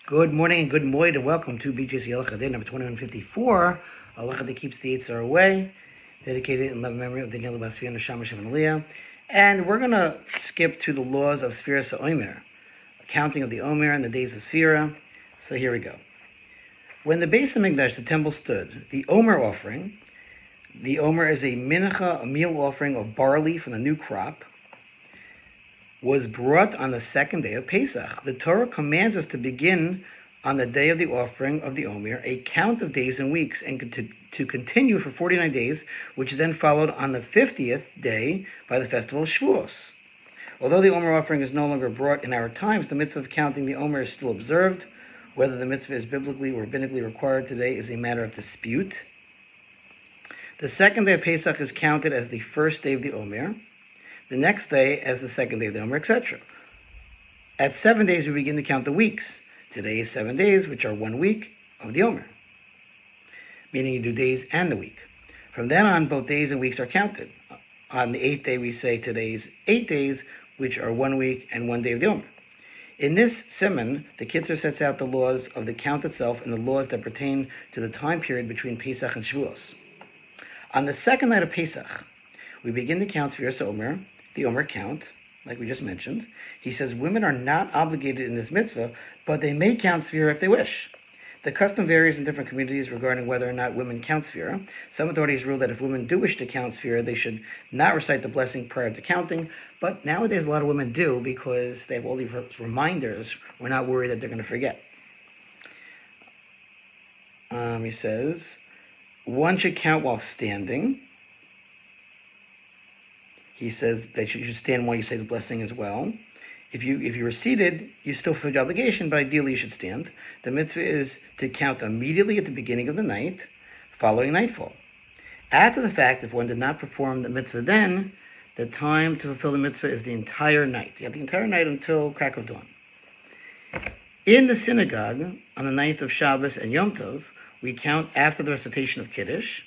Good morning and good morning and welcome to BJC Halacha A, number 2154, Halacha that keeps the Yetzer Hara away, dedicated in loving memory of Daniel Basvi and Shama Shem and Aliyah. And we're going to skip to the laws of Sfira Omer, counting of the Omer and the days of Sfira. So here we go. When the Beis HaMikdash, the temple, stood, the Omer offering, the Omer is a mincha, a meal offering of barley from the new crop, was brought on the second day of Pesach. The Torah commands us to begin on the day of the offering of the Omer, a count of days and weeks, and to continue for 49 days, which is then followed on the 50th day by the festival of Shavuos. Although the Omer offering is no longer brought in our times, the mitzvah of counting the Omer is still observed. Whether the mitzvah is biblically or rabbinically required today is a matter of dispute. The second day of Pesach is counted as the first day of the Omer, the next day as the second day of the Omer, etc. At 7 days, we begin to count the weeks. Today is 7 days, which are 1 week of the Omer, meaning you do days and the week. From then on, both days and weeks are counted. On the 8th day, we say today's 8 days, which are 1 week and 1 day of the Omer. In this siman, the Kitzur sets out the laws of the count itself and the laws that pertain to the time period between Pesach and Shavuos. On the second night of Pesach, we begin to count Sfiras Omer, the Omer count, like we just mentioned. He says women are not obligated in this mitzvah, but they may count Sfira if they wish. The custom varies in different communities regarding whether or not women count Sfira. Some authorities rule that if women do wish to count Sfira, they should not recite the blessing prior to counting, but nowadays a lot of women do because they have all these reminders. We're not worried that they're going to forget. He says, one should count while standing. He says that you should stand while you say the blessing as well. If you were seated, you still fulfill your obligation, but ideally you should stand. The mitzvah is to count immediately at the beginning of the night, following nightfall. Add to the fact, if one did not perform the mitzvah then, the time to fulfill the mitzvah is the entire night. You have the entire night until crack of dawn. In the synagogue, on the nights of Shabbos and Yom Tov, we count after the recitation of Kiddush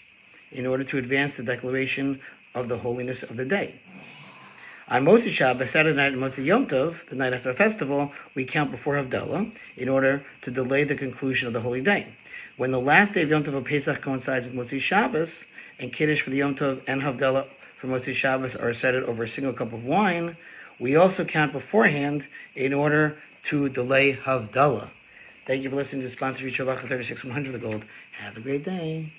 in order to advance the declaration of the holiness of the day. On Motzi Shabbos, Saturday night, and Motzi Yom Tov, the night after a festival, we count before Havdalah in order to delay the conclusion of the holy day. When the last day of Yom Tov of Pesach coincides with Motzi Shabbos, and Kiddush for the Yom Tov and Havdalah for Motzi Shabbos are recited over a single cup of wine, we also count beforehand in order to delay Havdalah. Thank you for listening to the sponsor of Yetzer Hara 36-100 The Gold. Have a great day.